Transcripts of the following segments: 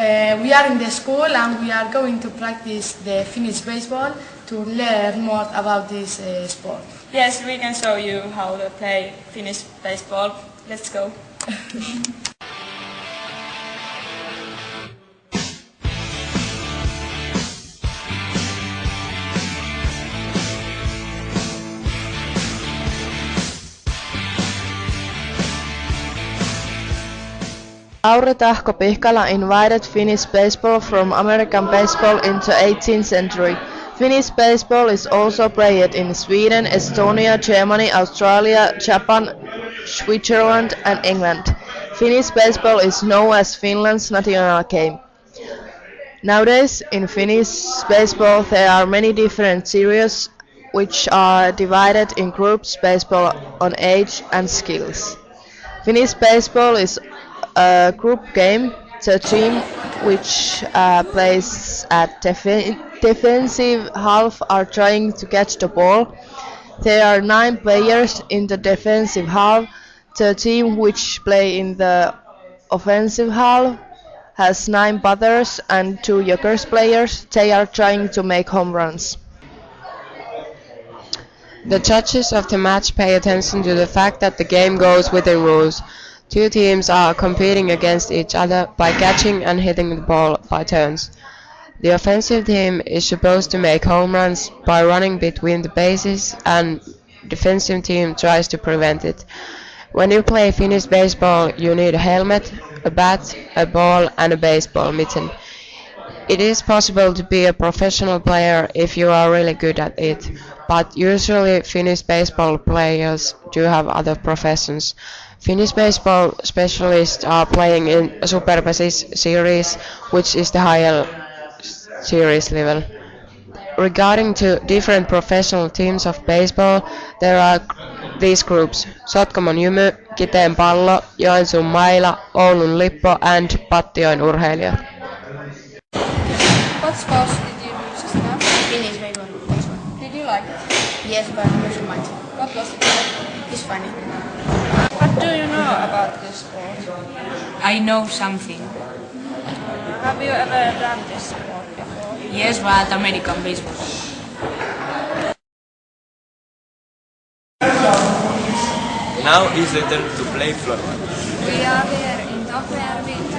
We are in the school and we are going to practice the Finnish baseball to learn more about this sport. Yes, we can show you how to play Finnish baseball. Let's go. Lauri Tahko Pihkala invited Finnish baseball from American baseball into 18th century. Finnish baseball is also played in Sweden, Estonia, Germany, Australia, Japan, Switzerland and England. Finnish baseball is known as Finland's national game. Nowadays, in Finnish baseball there are many different series which are divided in groups based on age and skills. Finnish baseball is a group game. The team which plays at defensive half are trying to catch the ball. There are 9 players in the defensive half. The team which play in the offensive half has 9 batters and 2 Jokers players. They are trying to make home runs. The judges of the match pay attention to the fact that the game goes within rules. 2 teams are competing against each other by catching and hitting the ball by turns. The offensive team is supposed to make home runs by running between the bases, and defensive team tries to prevent it. When you play Finnish baseball, you need a helmet, a bat, a ball and a baseball mitten. It is possible to be a professional player if you are really good at it, but usually Finnish baseball players do have other professions. Finnish baseball specialists are playing in Super Basis series, which is the higher series level. Regarding to different professional teams of baseball, there are these groups: Sotkamon Jymy, Kiteen Pallo, Joensuun Maila, Oulun Lippo and Pattijoen Urheilijat. What sports did you do just now? Finnish baseball. Did you like it? Yes, but not so much. What was it like? It's funny. What do you know about this sport? I know something. Have you ever done this sport before? Yes, but American baseball. Now is the turn to play floorball. We are here in Tohmajärvi to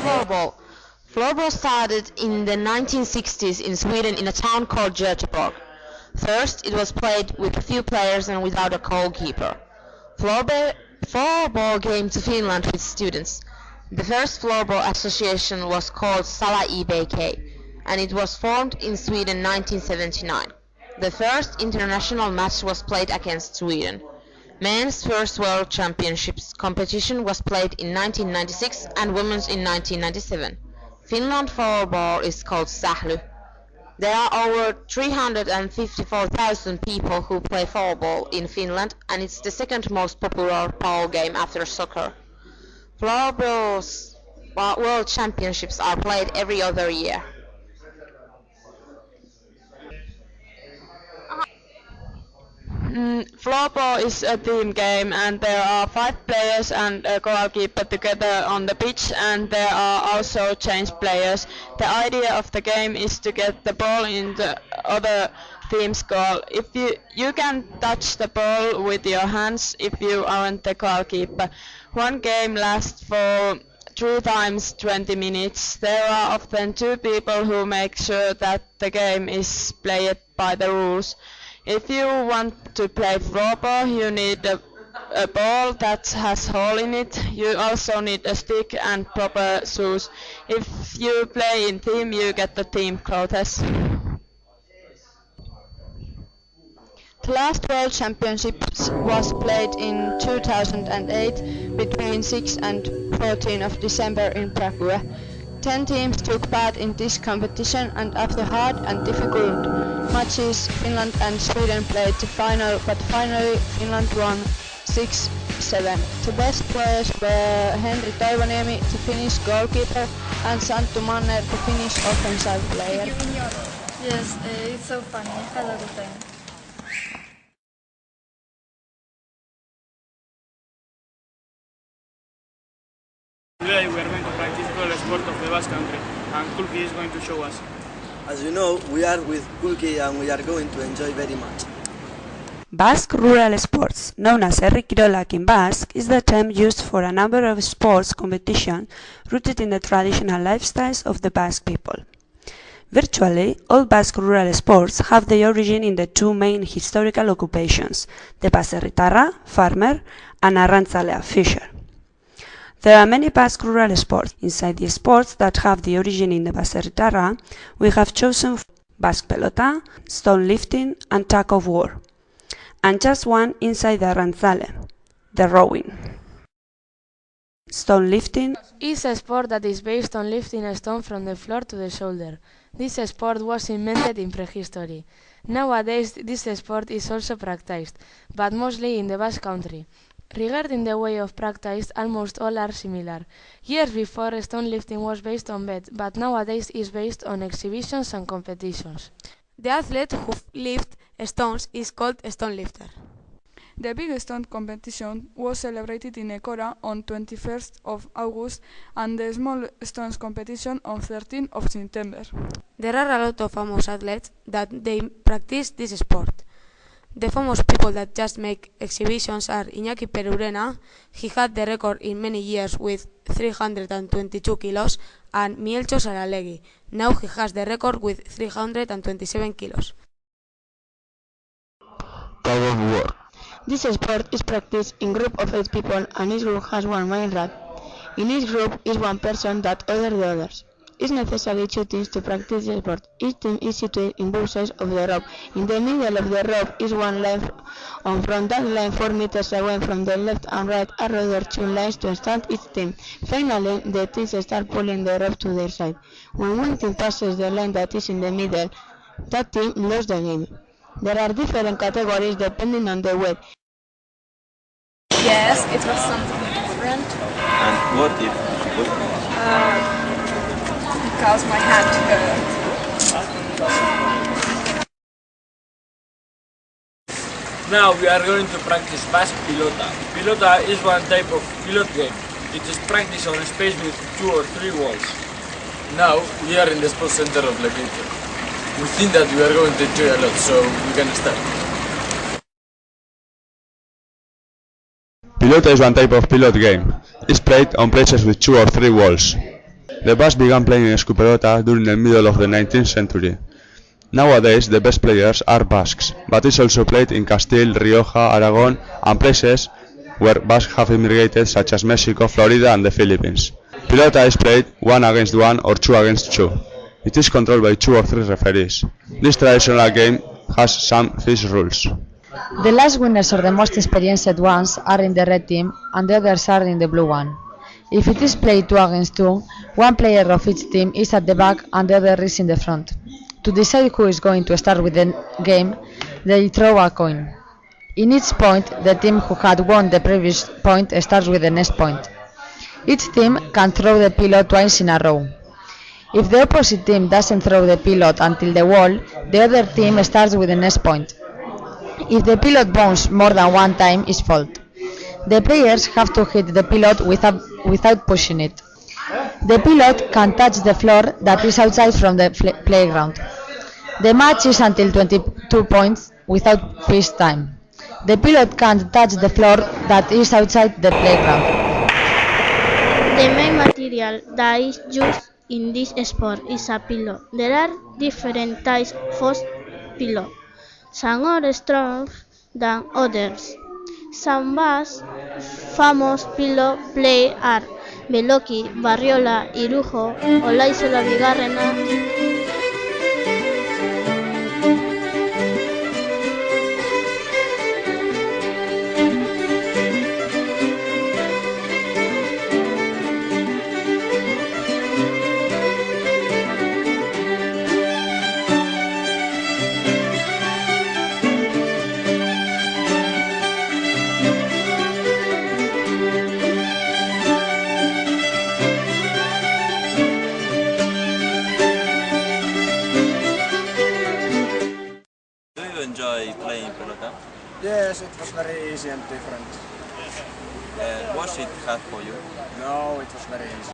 Floorball. Floorball started in the 1960s in Sweden in a town called Göteborg. First, it was played with a few players and without a goalkeeper. Floorball came to Finland with students. The first floorball association was called Sala IBK, and it was formed in Sweden 1979. The first international match was played against Sweden. Men's first World Championships competition was played in 1996 and women's in 1997. Finland floorball is called Sähly. There are over 354,000 people who play floorball in Finland, and it's the second most popular ball game after soccer. Floorball's World Championships are played every other year. Floorball is a team game, and there are 5 players and a goalkeeper together on the pitch, and there are also change players. The idea of the game is to get the ball in the other team's goal. If you can touch the ball with your hands if you aren't the goalkeeper. One game lasts for 3 times 20 minutes. There are often 2 people who make sure that the game is played by the rules. If you want to play floorball, you need a ball that has hole in it. You also need a stick and proper shoes. If you play in team, you get the team clothes. The last World Championships was played in 2008 between 6 and 14 of December in Prague. 10 teams took part in this competition, and after hard and difficult matches, Finland and Sweden played the final, but finally Finland won 6-7. The best players were Henri Toivoniemi, the Finnish goalkeeper, and Santtu Manner, the Finnish offensive player. Yes, it's so funny. I love the thing. Today we are going to practice roller sport of the Basque Country, and Kulki is going to show us. As you know, we are with Kulki and we are going to enjoy very much. Basque rural sports, known as herri kirolak in Basque, is the term used for a number of sports competitions rooted in the traditional lifestyles of the Basque people. Virtually, all Basque rural sports have their origin in the two main historical occupations, the baserritarra, farmer, and arrantzalea, fisher. There are many Basque rural sports. Inside the sports that have the origin in the baserritarra, we have chosen Basque pelota, stone lifting, and tug of war, and just one inside the arrantzale, the rowing. Stone lifting is a sport that is based on lifting a stone from the floor to the shoulder. This sport was invented in prehistory. Nowadays, this sport is also practiced, but mostly in the Basque Country. Regarding the way of practice, almost all are similar. Years before, stone lifting was based on bets, but nowadays is based on exhibitions and competitions. The athlete who lifts stones is called a stone lifter. The big stone competition was celebrated in Ecora on 21st of August and the small stones competition on 13th of September. There are a lot of famous athletes that they practice this sport. The famous people that just make exhibitions are Iñaki Perurena. He had the record in many years with 322 kilos, and Mielcho Saralegui. Now he has the record with 327 kilos. Tug of war. This sport is practiced in group of 8 people and each group has one main rod. In each group is one person that other the others. It's necessary 2 teams to practice the sport. Each team is situated in both sides of the rope. In the middle of the rope is one line on from that line 4 meters away from the left and right are other 2 lines to start each team. Finally, the teams start pulling the rope to their side. When one team passes the line that is in the middle, that team loses the game. There are different categories depending on the weight. Yes, it was something different. And what if? Because my hand hurt. Now we are going to practice Basque pilota. Pilota is one type of pilot game. It is practiced on a space with 2 or 3 walls. Now we are in the sports center of Lequeitio. We think that we are going to enjoy a lot, so we can start. Pilota is one type of pilot game. It's played on places with 2 or 3 walls. The Basques began playing Escupelota during the middle of the 19th century. Nowadays the best players are Basques, but it's also played in Castile, Rioja, Aragon and places where Basques have immigrated such as Mexico, Florida and the Philippines. Pilota is played 1 against 1 or 2 against 2. It is controlled by 2 or 3 referees. This traditional game has some fixed rules. The last winners or the most experienced ones are in the red team and the others are in the blue one. If it is played 2 against 2, one player of each team is at the back and the other is in the front. To decide who is going to start with the game, they throw a coin. In each point, the team who had won the previous point starts with the next point. Each team can throw the pilot twice in a row. If the opposite team doesn't throw the pilot until the wall, the other team starts with the next point. If the pilot bounces more than one time, it's fault. The players have to hit the pilot without pushing it. The pilot can touch the floor that is outside from the playground. The match is until 22 points without freeze time. The pilot can't touch the floor that is outside the playground. The main material that is used in this sport is a pillow. There are different types of pillow. Some are stronger than others. Some Basque famous pillow players are Beloki, Barriola, Irujo, Olaizola Bigarrena. Yes, it was very easy and different. was it hard for you? No, it was very easy.